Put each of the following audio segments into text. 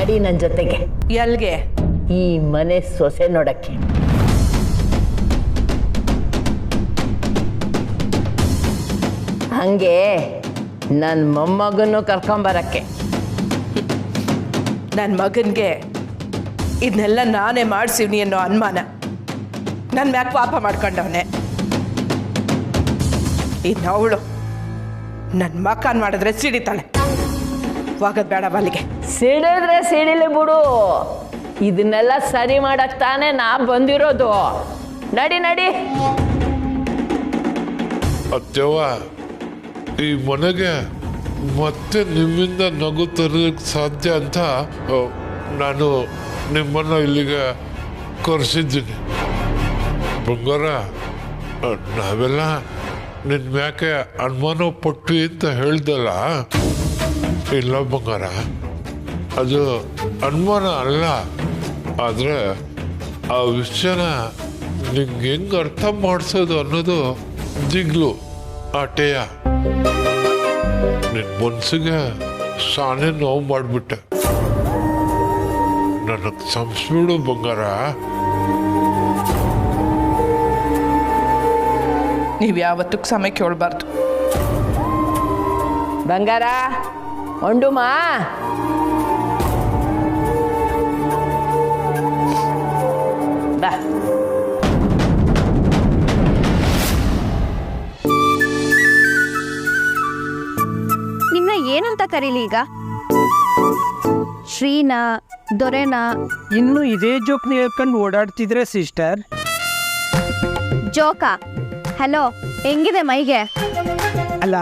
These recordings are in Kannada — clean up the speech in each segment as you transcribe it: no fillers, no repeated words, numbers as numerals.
ನಡಿ ನನ್ನ ಜೊತೆಗೆ. ಎಲ್ಗೆ? ಈ ಮನೆ ಸೊಸೆ ನೋಡಕ್ಕೆ. ಹಂಗೆ ನನ್ನ ಮೊಮ್ಮಗನ್ನು ಕರ್ಕೊಂಬರಕ್ಕೆ. ನನ್ನ ಮಗನಿಗೆ ಇದನ್ನೆಲ್ಲ ನಾನೇ ಮಾಡಿಸಿವ್ನಿ ಅನ್ನೋ ಅನುಮಾನ ನನ್ನ ಮ್ಯಾಗ ಪಾಪ ಮಾಡ್ಕೊಂಡವನೆ. ಇನ್ನು ಅವಳು ನನ್ನ ಮಕ್ಕನ್ ಮಾಡಿದ್ರೆ ಸಿಡಿತಾಳೆ. ಹೋಗೋದು ಬೇಡ ಬಲ್ಲಿಗೆ. ಸಿಡಿದ್ರೆ ಸಿಡಿಲಿ ಬಿಡು, ಇದನ್ನೆಲ್ಲ ಸರಿ ಮಾಡಕ್ ತಾನೇ ನಾ ಬಂದಿರೋದು. ನಡಿ ನಡಿ. ಅತ್ಯವ, ಈ ಮನೆಗೆ ಮತ್ತೆ ನಿಮ್ಮಿಂದ ನಗು ತರಲಿಕ್ಕೆ ಸಾಧ್ಯ ಅಂತ ನಾನು ನಿಮ್ಮನ್ನು ಇಲ್ಲಿಗೆ ಕರೆಸಿದ್ದೀನಿ. ಬಂಗಾರ, ನಾವೆಲ್ಲ ನಿನ್ನ ಮ್ಯಾಕೆ ಅನುಮಾನ ಪಟ್ಟು ಅಂತ ಹೇಳ್ದಲ್ಲ. ಇಲ್ಲ ಬಂಗಾರ, ಅದು ಅನುಮಾನ ಅಲ್ಲ. ಆದರೆ ಆ ವಿಷಯನ ನಿಂಗೆ ಹೆಂಗೆ ಅರ್ಥ ಮಾಡಿಸೋದು ಅನ್ನೋದು ದಿಗ್ಲು ಆಟೆಯ. ನಿನ್ನ ಮನಸ್ಸಿಗೆ ಸಾನೆ ನೋವು ಮಾಡಿಬಿಟ್ಟೆ. ನನಗೆ ಕ್ಷಮಿಸ್ಬಿಡು ಬಂಗಾರ. ನೀವು ಯಾವತ್ತೂ ಸಮಯ ಕೇಳಬಾರ್ದು. ಬಂಗಾರ, ಒಂಡುಮಾ. ಬಾ. ನಿನ್ನ ಏನಂತ ಕರೀಲಿ ಈಗ? ಶ್ರೀನಾ, ದೊರೆನಾ? ಇನ್ನು ಇದೇ ಜೋಕ್ನ ಹೇಳ್ಕೊಂಡು ಓಡಾಡ್ತಿದ್ರೆ ಸಿಸ್ಟರ್. ಜೋಕಾ? ಹಲೋ, ಹೆಂಗಿದೆ ಮೈಗೆ? ಅಲ್ಲ,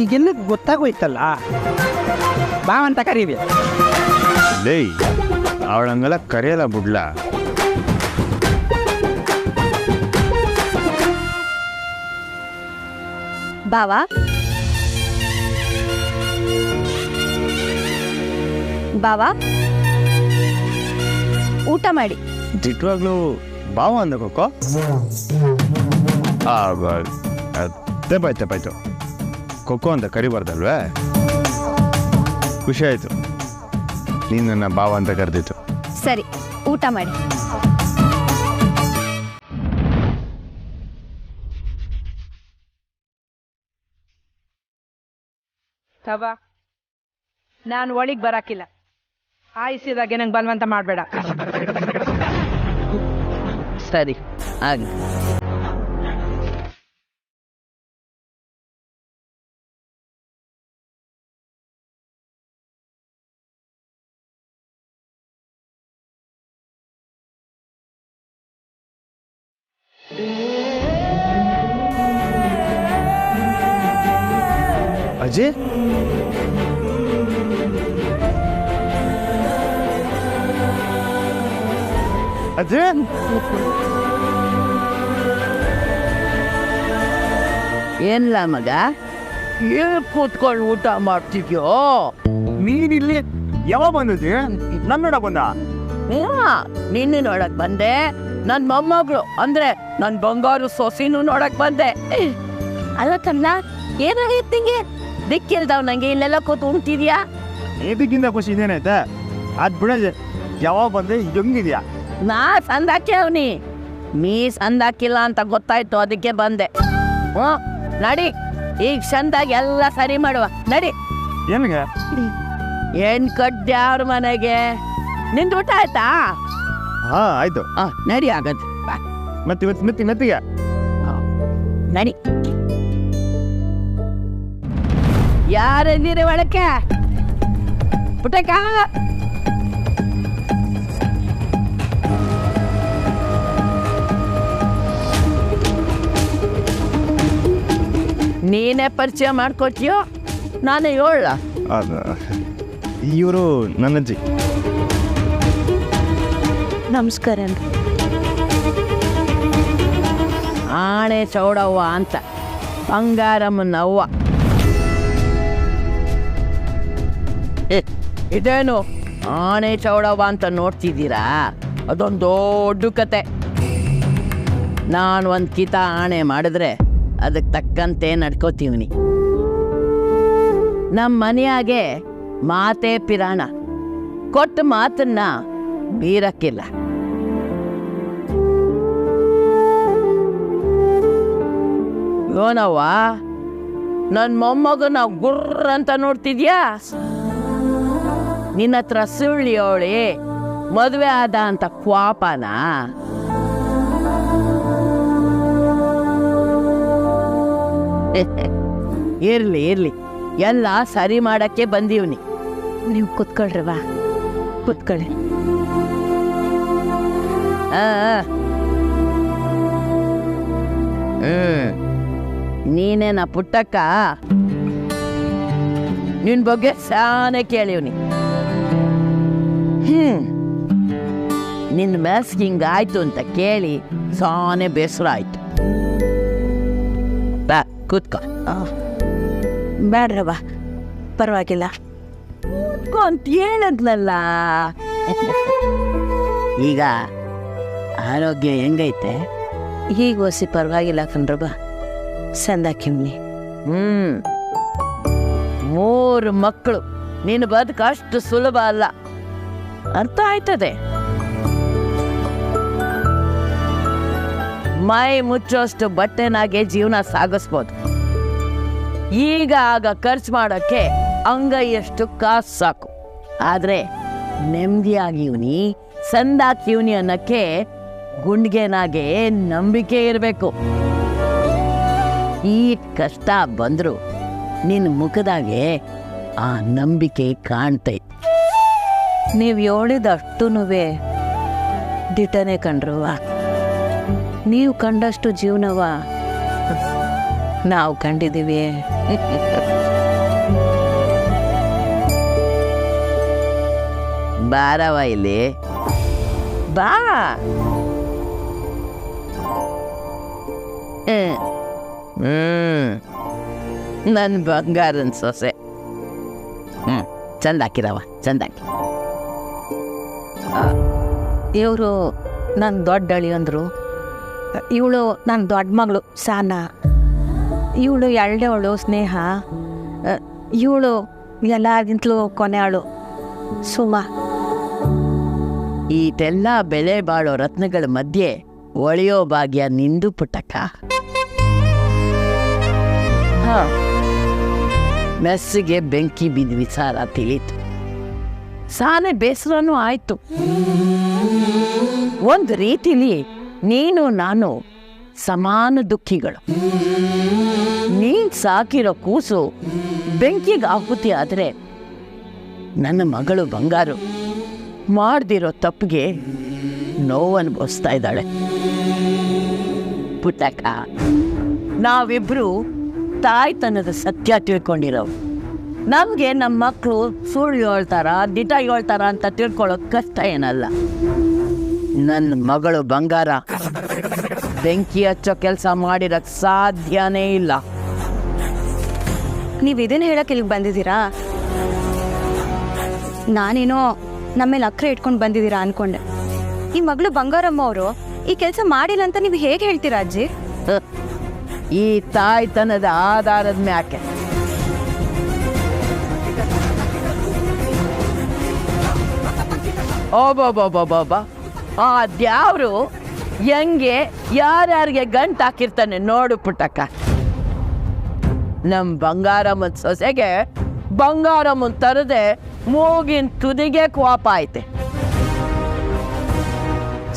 ಈಗೆಲ್ಲ ಗೊತ್ತಾಗೋಯ್ತಲ್ಲ, ಬಾವಂತ ಕರೀರಿ. ಲೇ, ಅವಳಂಗೆಲ್ಲ ಕರೆಯಲ್ಲ ಬಿಡ್ಲ. ಬಾವಾ? ಬಾವಾ, ಊಟ ಮಾಡಿ. ದಿಟ್ವಾಗ್ಲೂ ಬಾವ ಅಂದ ಕೊಕ್ಕೋ. ತೆಪ್ಪಾಯ್ತು ಕೊಕ್ಕೋ ಅಂತ ಕರಿಬಾರ್ದಲ್ವೇ? ಖುಷಿ ಆಯಿತು ನೀನು ನನ್ನ ಬಾವ ಅಂತ ಕರೆದಿತ್ತು. ಸರಿ, ಊಟ ಮಾಡಿ. ತವಾ, ನಾನು ಒಳಗೆ ಬರಾಕಿಲ್ಲ. ಆಯಿಸಿದಾಗೆ ನಂಗೆ ಬಲವಂತ ಮಾಡಬೇಡ. ಸರಿ ಆಗ. ಅಜಯ್, ಅಜಯ್, ಏನಿಲ್ಲ ಮಗ, ಏನು ಕೂತ್ಕೊಂಡು ಊಟ ಮಾಡ್ತಿದ್ಯೋ? ನೀನಿಲ್ಲಿ ಯಾವಾಗ ಬಂದಿದ್ದಿ? ನನ್ನ ನೋಡಕ್ ಬಂದ? ನಿನ್ನ ನೋಡಕ್ ಬಂದೆ. ನನ್ನ ಮೊಮ್ಮಗಳು ಅಂದ್ರೆ ನನ್ನ ಬಂಗಾರು ಸೊಸಿನೂ ನೋಡಕ್ ಬಂದೆ. ಅಲ್ಲ ಕಣ್ಣ, ಏನಾಗೈತೆ ನಿಂಗೆ? ದಿಕ್ಕಿಲ್ದವ್ ನಂಗೆ ಇಲ್ಲೆಲ್ಲ ಕೂತು ಉಣ್ತಿದ್ಯಾ? ಇದಕ್ಕಿಂತ ಖುಷಿ ಇದೇನೈತೆ? ಅದು ಬಿಡೋದು, ಯಾವಾಗ ಬಂದೆ, ಹೆಂಗಿದ್ಯಾ? ನಾ ಸಂದಾಕ್ಯವನಿ, ನೀ ಸಂದಾಕಿಲ್ಲ ಅಂತ ಗೊತ್ತಾಯ್ತು, ಅದಕ್ಕೆ ಬಂದೆ. ಹ್ಞೂ ನಡಿ, ಈಗ ಚಂದಾಗಿ ಎಲ್ಲ ಸರಿ ಮಾಡುವ. ನಡಿ. ಏನಿಗೆ? ಏನ್ ಕಡ್ಡೆ ಅವ್ರ ಮನೆಗೆ? ನಿಂದು ಊಟ ಆಯ್ತಾ? ಹಾ ಆಯ್ತು. ನಡಿ ಆಗದು. ಮತ್ತೆ ಇವತ್ತು ಮೆತ್ತಿಗೆ ನಡಿ. ಯಾರಿದ್ದೀರಿ ಒಳಕ್ಕೆ? ಪುಟಕ, ನೀನೇ ಪರಿಚಯ ಮಾಡ್ಕೊತೀಯೋ ನಾನೇ ಹೇಳ? ಇವರು ನನ್ನಜ್ಜಿ. ನಮಸ್ಕಾರ. ಆಣೆ ಚೌಡವ್ವ ಅಂತ, ಬಂಗಾರಮ್ಮನ ಅವ್ವ. ಇದೇನು ಆಣೆ ಚೌಡವ್ವ ಅಂತ ನೋಡ್ತಿದ್ದೀರಾ? ಅದೊಂದು ದೊಡ್ಡ ಕತೆ. ನಾನು ಒಂದು ಕಿತ ಆಣೆ ಮಾಡಿದ್ರೆ ಅದಕ್ಕೆ ತಕ್ಕಂತೆ ನಮ್ಮ ಮನೆಯಾಗೆ ಮಾತೆ ಪಿರಾಣ. ಕೊಟ್ಟ ಮಾತನ್ನ ಮೀರಕ್ಕಿಲ್ಲ. ಯೋನವ್ವ, ನನ್ನ ಮೊಮ್ಮಗನ ಗುರ್ರ ಅಂತ ನೋಡ್ತಿದ್ಯಾ? ನಿನ್ನ ಹತ್ರ ಸುಳ್ಳಿ ಅವಳಿ ಮದುವೆ ಆದ ಅಂತ ಕ್ವಾಪನ? ಇರ್ಲಿ ಇರ್ಲಿ, ಎಲ್ಲ ಸರಿ ಮಾಡಕ್ಕೆ ಬಂದೀವ್ನಿ. ನೀವು ಕುತ್ಕೊಳ್ರವಾ, ಕುತ್ಕೊಳ್ಳಿ. ಆ, ನೀನೇನ ಪುಟ್ಟಕ್ಕ? ನಿನ್ ಬಗ್ಗೆ ಸಾನೆ ಕೇಳಿವ್ನಿ. ನಿನ್ನ ಮೆಸ್ಗೆ ಹಿಂಗಾಯ್ತು ಅಂತ ಕೇಳಿ ಸಾನೆ ಬೇಸರ ಆಯ್ತು. ಬಾ ಕೂತ್ಕೊ. ಬೇಡ್ರವ, ಪರವಾಗಿಲ್ಲ. ಅಂತ ಹೇಳದ್ಲಲ್ಲ. ಈಗ ಆರೋಗ್ಯ ಹೆಂಗೈತೆ? ಈಗ ಒಸಿ ಪರವಾಗಿಲ್ಲ ಕಣ್ರವ, ಸಂದಾಕಿಮ್ನಿ. 3 ಮಕ್ಕಳು. ನಿನ್ನ ಬದುಕು ಅಷ್ಟು ಸುಲಭ ಅಲ್ಲ, ಅರ್ಥ ಆಯ್ತದೆ. ಮೈ ಮುಚ್ಚೋಷ್ಟು ಬಟ್ಟೆನಾಗೆ ಜೀವನ ಸಾಗಿಸ್ಬೋದು. ಈಗ ಆಗ ಖರ್ಚು ಮಾಡೋಕ್ಕೆ ಅಂಗೈಯಷ್ಟು ಕಾಸು ಸಾಕು. ಆದರೆ ನೆಮ್ಮದಿಯಾಗಿವ್ನಿ, ಸಂದಾಕಿವ್ನಿ ಅನ್ನೋಕ್ಕೆ ಗುಂಡ್ಗೆನಾಗೆ ನಂಬಿಕೆ ಇರಬೇಕು. ಈ ಕಷ್ಟ ಬಂದ್ರು ನಿನ್ನ ಮುಖದಾಗೆ ಆ ನಂಬಿಕೆ ಕಾಣ್ತೈತೆ. ನೀವು ಹೇಳಿದಷ್ಟುನುವೆ ದಿಟನೆ ಕಂಡ್ರವ. ನೀವು ಕಂಡಷ್ಟು ಜೀವನವ ನಾವು ಕಂಡಿದ್ದೀವಿ. ಬಾರವ ಇಲ್ಲಿ ಬಾ. ನನ್ನ ಬಂಗಾರನ್ ಸೊಸೆ. ಚಂದಾಕಿರವ, ಚಂದಾಕಿ. ಇವರು ನನ್ನ ದೊಡ್ಡ ಅಳಿಯಂದ್ರು, ಇವಳು ನನ್ನ ದೊಡ್ಡ ಮಗಳು ಸಾನ, ಇವಳು ಎರಡೇವಳು ಸ್ನೇಹ, ಇವಳು ಎಲ್ಲರಿಗಿಂತಲೂ ಕೊನೆಯವಳು ಸುಮಾ. ಈಟೆಲ್ಲ ಬೆಲೆ ಬಾಳೋ ರತ್ನಗಳ ಮಧ್ಯೆ ಒಳೆಯೋ ಭಾಗ್ಯ ನಿಂದು ಪುಟ್ಟಕ್ಕ. ಮೆಸ್ಸಿಗೆ ಬೆಂಕಿ ಬಿದ್ದ ವಿಚಾರ ತಿಳಿತು. ಸಾನೆ ಬೇಸರನೂ ಆಯ್ತು. ಒಂದು ರೀತಿಲಿ ನೀನು ನಾನು ಸಮಾನ ದುಃಖಿಗಳು. ನೀನ್ ಸಾಕಿರೋ ಕೂಸು ಬೆಂಕಿಗೆ ಆಹುತಿ ಆದರೆ ನನ್ನ ಮಗಳು ಬಂಗಾರು ಮಾಡ್ದಿರೋ ತಪ್ಪಿಗೆ ನೋವು ಅನುಭವಿಸ್ತಾ ಇದ್ದಾಳೆ. ಪುಟ್ಟಕ್ಕ, ನಾವಿಬ್ರು ತಾಯ್ತನದ ಸತ್ಯ ತಿಳ್ಕೊಂಡಿರೋವು. ನಮಗೆ ನಮ್ಮ ಮಕ್ಕಳು ಸುಳ್ಳು ಹೇಳ್ತಾರ, ದಿಟ ಹೇಳ್ತಾರ ಅಂತ ತಿಳ್ಕೊಳ್ಳೋದು ಕಷ್ಟ ಏನಲ್ಲ. ನನ್ನ ಮಗಳು ಬಂಗಾರ ಬೆಂಕಿ ಹಚ್ಚೋ ಕೆಲಸ ಮಾಡಿರಕ್ ಸಾಧ್ಯನೇ ಇಲ್ಲ. ನೀವು ಇದನ್ನ ಹೇಳಕ್ಕೆ ಇಲ್ಲಿಗೆ ಬಂದಿದ್ದೀರಾ? ನಾನೇನೋ ನಮ್ಮೇಲೆ ಅಕ್ರೆ ಇಟ್ಕೊಂಡು ಬಂದಿದ್ದೀರಾ ಅನ್ಕೊಂಡೆ. ಈ ಮಗಳು ಬಂಗಾರಮ್ಮ ಅವರು ಈ ಕೆಲಸ ಮಾಡಿಲ್ಲ ಅಂತ ನೀವು ಹೇಗೆ ಹೇಳ್ತೀರಾ ಅಜ್ಜಿ? ಈ ತಾಯ್ತನದ ಆಧಾರದ ಮ್ಯಾಕೆ ಓಬಾಬಾಬಾಬಾಬಾ ಆ ದ್ಯಾವ್ರು ಹೆಂಗೆ ಯಾರ್ಯಾರಿಗೆ ಗಂಟು ಹಾಕಿರ್ತಾನೆ ನೋಡು ಪುಟ್ಟಕ್ಕ. ನಮ್ಮ ಬಂಗಾರಮ್ಮನ ಸೊಸೆಗೆ ಬಂಗಾರಮ್ಮನ ತರದೆ ಮೂಗಿನ ತುದಿಗೆ ಕೋಪ ಐತೆ.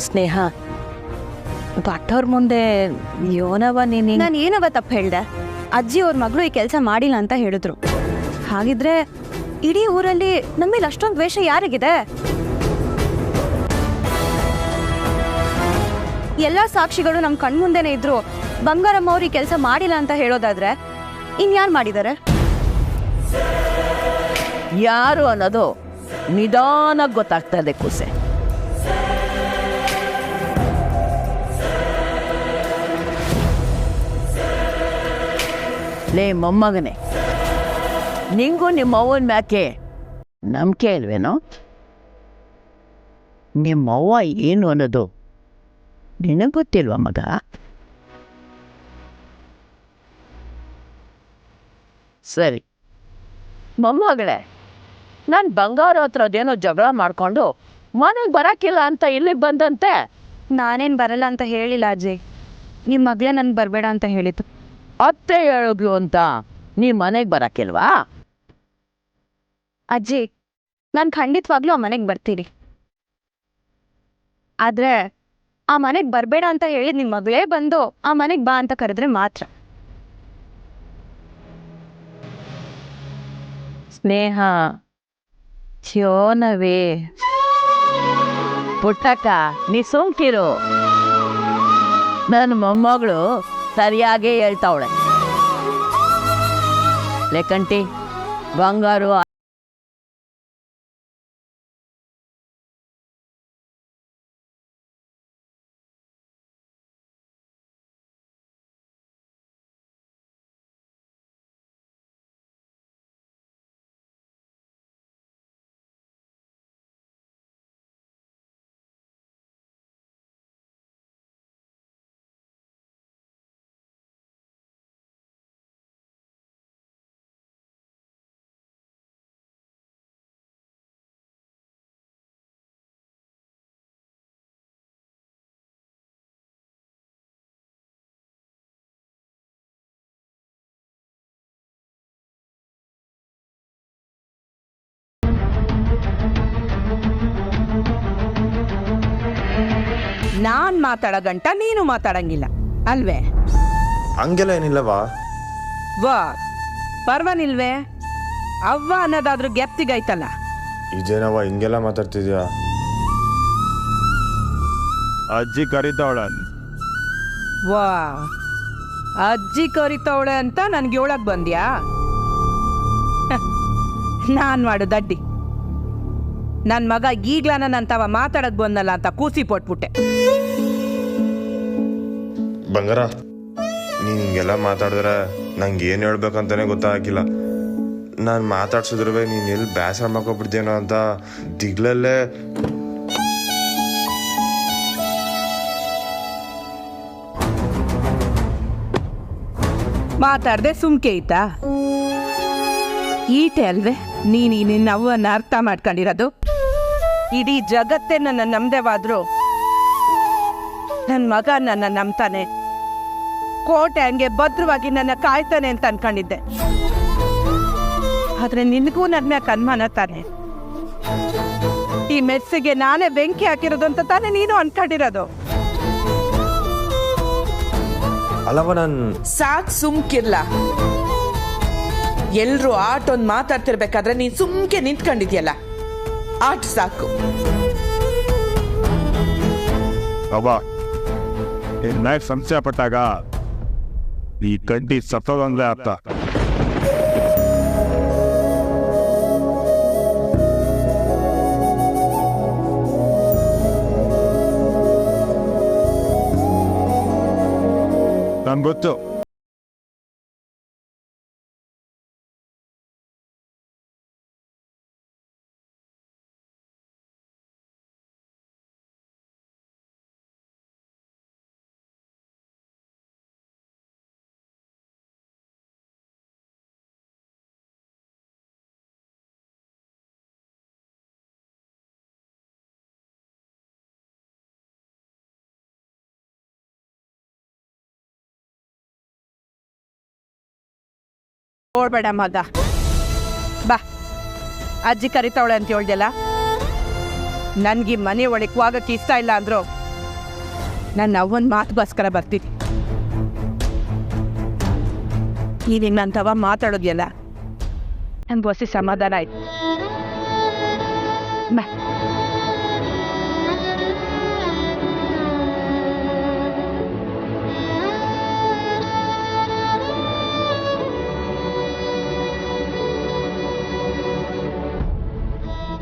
ಸ್ನೇಹ, ದೊಡ್ಡವ್ರ ಮುಂದೆ ಯೋನವ ನೀನು. ನಾನು ಏನವ ತಪ್ಪು ಹೇಳ್ದೆ? ಅಜ್ಜಿ ಅವ್ರ ಮಗಳು ಈ ಕೆಲಸ ಮಾಡಿಲ್ಲ ಅಂತ ಹೇಳಿದ್ರು. ಹಾಗಿದ್ರೆ ಇಡೀ ಊರಲ್ಲಿ ನಮ್ಮೇಲೆ ಅಷ್ಟೊಂದು ದ್ವೇಷ ಯಾರಿಗಿದೆ? ಎಲ್ಲ ಸಾಕ್ಷಿಗಳು ನಮ್ಮ ಕಣ್ಮುಂದೆನೇ ಇದ್ರು ಬಂಗಾರಮ್ಮ ಅವ್ರು ಈ ಕೆಲಸ ಮಾಡಿಲ್ಲ ಅಂತ ಹೇಳೋದಾದ್ರೆ ಇನ್ಯಾರು ಮಾಡಿದ್ದಾರೆ? ಯಾರು ಅನ್ನೋದು ನಿಧಾನಕ್ಕೆ ಗೊತ್ತಾಗ್ತದೆ ಕೂಸೆ. ಲೇ ಮೊಮ್ಮಗನೇ, ನಿಂಗೂ ನಿಮ್ಮ ಅವ್ವನ ಮ್ಯಾಕೆ ನಂಬಿಕೆ ಇಲ್ವೇನೋ? ನಿಮ್ಮವ್ವ ಏನು ಅನ್ನೋದು ನಿನಗೆ ಗೊತ್ತಿಲ್ವ ಮಗ? ಸರಿ ಮೊಮ್ಮಗಳೇ, ನಾನು ಬಂಗಾರ ಹತ್ರ ಅದೇನೋ ಜಗಳ ಮಾಡ್ಕೊಂಡು ಮನೆಗೆ ಬರೋಕ್ಕಿಲ್ಲ ಅಂತ ಇಲ್ಲಿಗೆ ಬಂದಂತೆ. ನಾನೇನು ಬರಲ್ಲ ಅಂತ ಹೇಳಿಲ್ಲ ಅಜ್ಜಿ, ನಿಮ್ಮ ಮಗಳೇ ನನ್ಗೆ ಬರಬೇಡ ಅಂತ ಹೇಳಿತು. ಅತ್ತೆ ಹೇಳಿದ್ಲು ಅಂತ ನೀ ಮನೆಗೆ ಬರೋಕ್ಕಿಲ್ವಾ? ಅಜ್ಜಿ, ನಾನು ಖಂಡಿತವಾಗ್ಲೂ ಆ ಮನೆಗೆ ಬರ್ತೀನಿ. ಆದರೆ ಆ ಮನೆಗೆ ಬರಬೇಡ ಅಂತ ಹೇಳಿದ ನಿಮ್ಮ ಮಗಳೇ ಬಂದು ಆ ಮನೆಗೆ ಬಾ ಅಂತ ಕರೆದ್ರೆ ಮಾತ್ರ. ಸ್ನೇಹ, ಚೋನವೇ, ಪುಟ್ಟಕ್ಕ ನೀ ಸುಮ್ಕಿರು. ನನ್ನ ಮೊಮ್ಮಗಳು ಸರಿಯಾಗೇ ಹೇಳ್ತಾವಳೆ. ಲೇಕಂಟಿ, ಬಂಗಾರು ನಾನ್ ಮಾತಾಡೋ ಗಂಟ ನೀನು ಮಾತಾಡಂಗಿಲ್ಲ ಅಲ್ವೇ? ಹಂಗೆಲ್ಲ ಏನಿಲ್ಲವಾ? ವಾ, ಪರ್ವನಿಲ್ವೇ? ಅವ್ವ ಅನ್ನೋದಾದ್ರೂ ಗೆಪ್ತಿಗೈತಲ್ಲ. ಇದೇನವ ಹಿಂಗೆಲ್ಲ ಮಾತಾಡ್ತಿದ್ಯಾ? ಅಜ್ಜಿ ಕರಿತಾವಳ. ವಾ, ಅಜ್ಜಿ ಕರಿತಾವಳೆ ಅಂತ ನನ್ಗೆ ಹೇಳಕ್ ಬಂದ್ಯಾ? ನಾನ್ ಮಾಡು ದಡ್ಡಿ. ನನ್ನ ಮಗ ಈಗ್ಲ ನನ್ನಂತವ ಮಾತಾಡಕ್ ಬಂದಲ್ಲ ಅಂತ ಕೂಸಿ ಪಟ್ಬಿಟ್ಟೆ. ಬಂಗಾರ, ನೀನು ಹಿಂಗೆಲ್ಲ ಮಾತಾಡಿದ್ರೆ ನಂಗೆ ಏನು ಹೇಳ್ಬೇಕಂತಾನೆ ಗೊತ್ತಾಗಿಲ್ಲ. ನಾನು ಮಾತಾಡ್ಸಿದ್ರೆ ನೀನು ಎಲ್ಲಿ ಬೇಸರ ಮಾಡ್ಕೊಬಿಡ್ತೇನೋ ಅಂತ ದಿಗ್ಲಲ್ಲೇ. ಮಾತಾಡ್ದೆ ಸುಮ್ಕೆ ಐತಾ? ಈಟೆ ಅಲ್ವೇ ನೀನು ನಿನ್ನ ಅವ್ವನ್ನ ಅರ್ಥ ಮಾಡ್ಕೊಂಡಿರೋದು? ಇಡೀ ಜಗತ್ತೇ ನನ್ನ ನಂಬದೇವಾದ್ರು ನನ್ನ ಮಗ ನನ್ನ ನಂಬ್ತಾನೆ, ಕೋಟೆ ಹಂಗೆ ಭದ್ರವಾಗಿ ನನ್ನ ಕಾಯ್ತಾನೆ ಅಂತ ಅನ್ಕೊಂಡಿದ್ದೆ. ಆದ್ರೆ ನಿನಗೂ ನನ್ನ ಮ್ಯಾಕ್ ಅನುಮಾನ ತಾನೆ. ಈ ಮೆಸ್ಸಿಗೆ ನಾನೇ ಬೆಂಕಿ ಹಾಕಿರೋದು ಅಂತ ತಾನೇ ನೀನು ಅನ್ಕೊಂಡಿರೋದು. ಅಲ್ಲವ ನಾನು ಸಾಕ್ ಸುಮ್ಕಿರ್ಲ. ಎಲ್ರು ಆಟೊಂದು ಮಾತಾಡ್ತಿರ್ಬೇಕಾದ್ರೆ ನೀನ್ ಸುಮ್ಕೆ ನಿಂತ್ಕೊಂಡಿದ್ಯಲ್ಲ, ಆಟ ಸಾಕು. ಅವ್ವ, ನೈಟ್ ಸಂಶಯ ಪಟ್ಟಾಗ ಈ ಕಂಟಿ ಸತ್ತೋದಂದ್ರೆ ಅರ್ಥ. ನನ್ಗೆ ಗೊತ್ತು. ಓಡ್ಬೇಡ ಮಗ, ಬಾ. ಅಜ್ಜಿ ಕರಿತಾವಳೆ ಅಂತ ಹೇಳ್ದಲ್ಲ, ನನ್ಗೆ ಮನೆ ಒಳಗೆ ಹೋಗಕ್ಕೆ ಇಷ್ಟ ಇಲ್ಲ ಅಂದ್ರು ನನ್ನ ಅವ್ವನ ಮಾತುಗೋಸ್ಕರ ಬರ್ತೀನಿ. ಈ ನಿನ್ನಂತವ ಮಾತಾಡೋದ್ಯಲ್ಲ, ನನ್ಗೆ ಹೊಸಿ ಸಮಾಧಾನ ಆಯ್ತು. ಬಾ.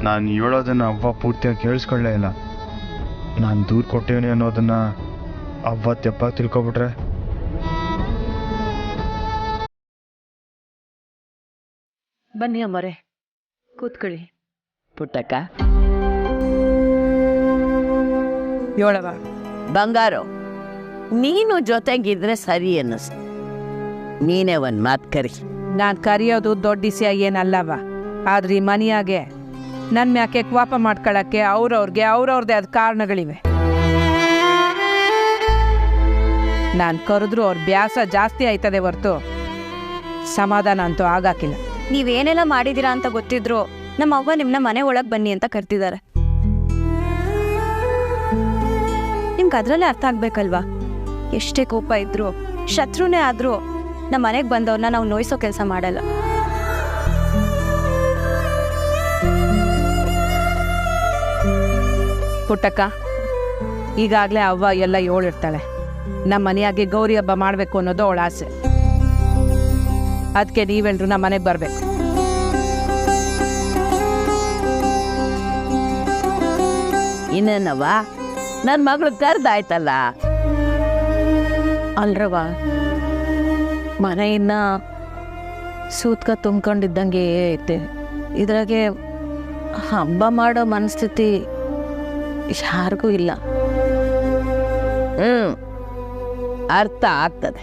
ನಾನು ಹೇಳೋದನ್ನ ಅವ್ವ ಪೂರ್ತಿಯಾಗಿ ಕೇಳಿಸ್ಕೊಳ್ಳೇ ಇಲ್ಲ. ನಾನು ದೂರ ಕೊಟ್ಟೇವನಿ ಅನ್ನೋದನ್ನ ಅವ್ವ ತೆಪ್ಪಾಗಿ ತಿಳ್ಕೊಬಿಟ್ರೆ. ಬನ್ನಿ ಅಮ್ಮರೇ, ಕೂತ್ಕೊಳ್ಳಿ. ಪುಟ್ಟಕ್ಕ, ಹೇಳವ. ಬಂಗಾರು, ನೀನು ಜೊತೆಗಿದ್ರೆ ಸರಿ ಅನ್ನಿಸ್ತು. ನೀನೇ ಒಂದು ಮಾತು ಕರಿ. ನಾನು ಕರೆಯೋದು ದೊಡ್ಡ ವಿಷಯ ಏನಲ್ಲವ. ಆದ್ರೆ ಈ ಮನೆಯಾಗೆ ನನ್ನ ಮ್ಯಾಕೆ ಕೋಪ ಮಾಡ್ಕೊಳ್ಳೋಕ್ಕೆ ಅವ್ರವ್ರದ್ದೇ ಆದ ಕಾರಣಗಳಿವೆ. ನಾನು ಕರೆದ್ರೂ ಅವ್ರ ಬ್ಯಾಸ ಜಾಸ್ತಿ ಆಯ್ತದೆ ಹೊರ್ತು ಸಮಾಧಾನ ಅಂತೂ ಆಗಾಕಿಲ್ಲ. ನೀವೇನೆಲ್ಲ ಮಾಡಿದೀರಾ ಅಂತ ಗೊತ್ತಿದ್ರು ನಮ್ಮ ಅವ್ವ ನಿಮ್ನ ಮನೆ ಒಳಗೆ ಬನ್ನಿ ಅಂತ ಕರ್ತಿದ್ದಾರೆ. ನಿಮ್ಗೆ ಅದರಲ್ಲೇ ಅರ್ಥ ಆಗ್ಬೇಕಲ್ವಾ, ಎಷ್ಟೇ ಕೋಪ ಇದ್ರು ಶತ್ರುನೇ ಆದ್ರೂ ನಮ್ಮ ಮನೆಗೆ ಬಂದವ್ರನ್ನ ನಾವು ನೋಯಿಸೋ ಕೆಲಸ ಮಾಡಲ್ಲ. ಪುಟ್ಟಕ್ಕ, ಈಗಾಗಲೇ ಅವ್ವ ಎಲ್ಲ ಹೇಳಿರ್ತಾಳೆ, ನಮ್ಮ ಮನೆಯಾಗೆ ಗೌರಿ ಹಬ್ಬ ಮಾಡಬೇಕು ಅನ್ನೋದು ಅವಳ ಆಸೆ. ಅದಕ್ಕೆ ನೀವೆಲ್ರು ನಮ್ಮ ಮನೆಗೆ ಬರಬೇಕು. ಇನ್ನೇನವ್ವ, ನನ್ನ ಮಗಳು ಕರ್ದಾಯ್ತಲ್ಲ. ಅಲ್ರವ, ಮನೆಯನ್ನ ಸೂತ್ಕ ತುಂಬ್ಕೊಂಡಿದ್ದಂಗೆ ಐತೆ. ಇದ್ರಾಗೆ ಹಬ್ಬ ಮಾಡೋ ಮನಸ್ಥಿತಿ ಯಾರಿಗೂ ಇಲ್ಲ. ಅರ್ಥ ಆಗ್ತದೆ.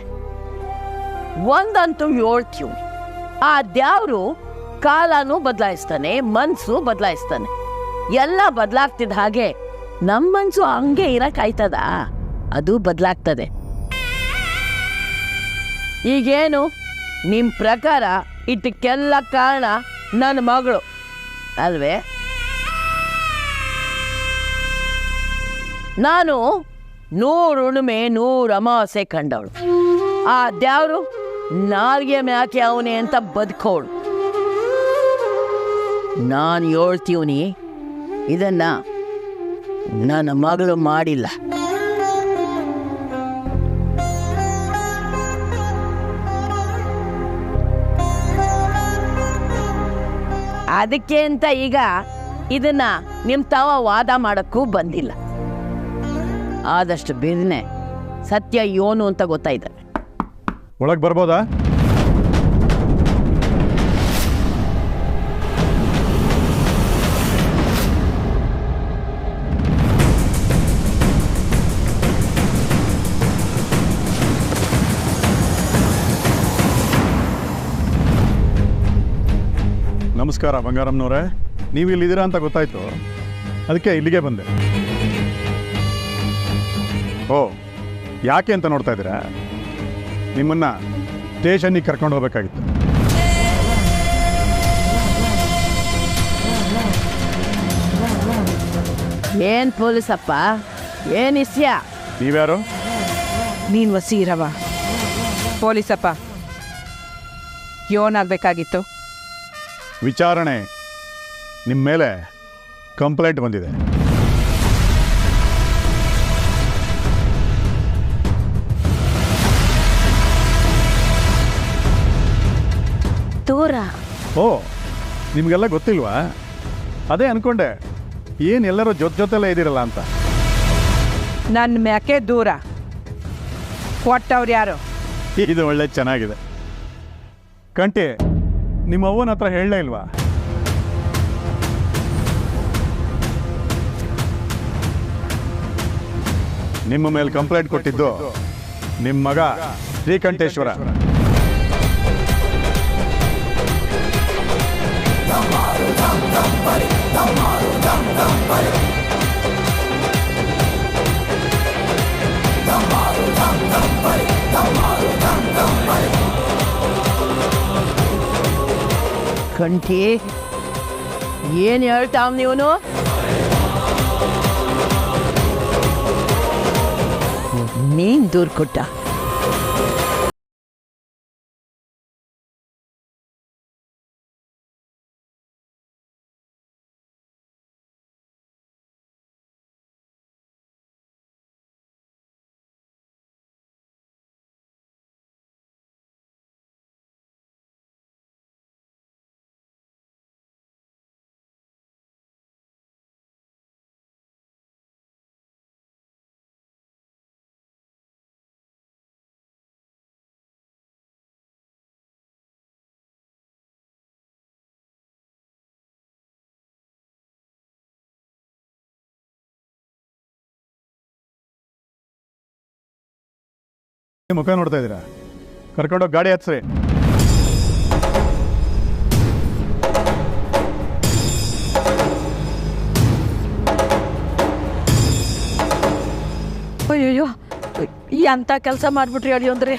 ಒಂದಂತೂ ಹೇಳ್ತೀವಿ, ಆ ದ್ಯಾವ್ರು ಕಾಲನೂ ಬದಲಾಯಿಸ್ತಾನೆ, ಮನ್ಸು ಬದಲಾಯಿಸ್ತಾನೆ. ಎಲ್ಲ ಬದಲಾಗ್ತಿದ್ದ ಹಾಗೆ ನಮ್ಮ ಮನ್ಸು ಹಂಗೆ ಇರಕ್ಕಾಯ್ತದ? ಅದು ಬದಲಾಗ್ತದೆ. ಈಗೇನು ನಿಮ್ಮ ಪ್ರಕಾರ ಇದಕ್ಕೆಲ್ಲ ಕಾರಣ ನನ್ನ ಮಗಳು ಅಲ್ವೇ? ನಾನು 100 ಹುಣ್ಣಿಮೆ 100 ಅಮಾವಾಸ್ಯೆ ಕಂಡವಳು. ಆ ದ್ಯಾವ್ರು ನಾಲ್ಗೆ ಮ್ಯಾಕೆ ಅವನೇ ಅಂತ ಬದುಕೋಳು. ನಾನು ಹೇಳ್ತೀವ್ನಿ, ಇದನ್ನ ನನ್ನ ಮಗಳು ಮಾಡಿಲ್ಲ. ಅದಕ್ಕೆ ಅಂತ ಈಗ ಇದನ್ನ ನಿಮ್ಮ ತಾವ ವಾದ ಮಾಡಕ್ಕೂ ಬಂದಿಲ್ಲ. ಆದಷ್ಟು ಬೇಗನೆ ಸತ್ಯ ಏನು ಅಂತ ಗೊತ್ತಾಯ್ತದೆ. ಒಳಗೆ ಬರ್ಬೋದಾ? ನಮಸ್ಕಾರ ಬಂಗಾರಮ್ಮನವರೇ, ನೀವು ಇಲ್ಲಿದ್ದೀರಾ ಅಂತ ಗೊತ್ತಾಯ್ತು, ಅದಕ್ಕೆ ಇಲ್ಲಿಗೆ ಬಂದೆ. ಓ, ಯಾಕೆ ಅಂತ ನೋಡ್ತಾ ಇದ್ದೀರಾ? ನಿಮ್ಮನ್ನ ಸ್ಟೇಷನ್ನಿಗೆ ಕರ್ಕೊಂಡು ಹೋಗ್ಬೇಕಾಗಿತ್ತು. ಏನ್ ಪೊಲೀಸಪ್ಪ, ಏನ್ ಇಸ್ಯ? ನೀವ್ಯಾರು? ನೀನು ವಸೀರವ. ಪೊಲೀಸಪ್ಪ, ಏನಾಗಬೇಕಾಗಿತ್ತು? ವಿಚಾರಣೆ, ನಿಮ್ಮ ಮೇಲೆ ಕಂಪ್ಲೇಂಟ್ ಬಂದಿದೆ. ದೂರ ಓ, ನಿಮಗೆಲ್ಲ ಗೊತ್ತಿಲ್ವಾ? ಅದೇ ಅನ್ಕೊಂಡೆ, ಏನು ಎಲ್ಲರೂ ಜೊತೆಲೇ ಇದ್ದೀರಲ್ಲ ಅಂತ. ನನ್ನ ಮ್ಯಾಕೆ ದೂರ ಕೊಟ್ಟವ್ರು ಯಾರು? ಇದು ಒಳ್ಳೆ ಚೆನ್ನಾಗಿದೆ. ಕಂಟಿ, ನಿಮ್ಮ ಅವ್ವನ ಹತ್ರ ಹೇಳಲೇ ಇಲ್ವಾ? ನಿಮ್ಮ ಮೇಲೆ ಕಂಪ್ಲೇಂಟ್ ಕೊಟ್ಟಿದ್ದು ನಿಮ್ಮ ಮಗ ಶ್ರೀಕಂಠೇಶ್ವರ. ಕಂಠಿ, ಏನ್ ಹೇಳ್ತಾವ್ ನೀವನು? ನೀನ್ ದೂರ್ ಕೊಟ್ಟ? ಮುಖ ನೋಡ್ತಾ ಇದ್ದೀರಾ? ಕರ್ಕೊಂಡೋಗಿ ಗಾಡಿ ಹತ್ಸ್ರಿ. ಎಂಥ ಕೆಲಸ ಮಾಡ್ಬಿಟ್ರಿ ಅಡಿ ಅಂದ್ರೆ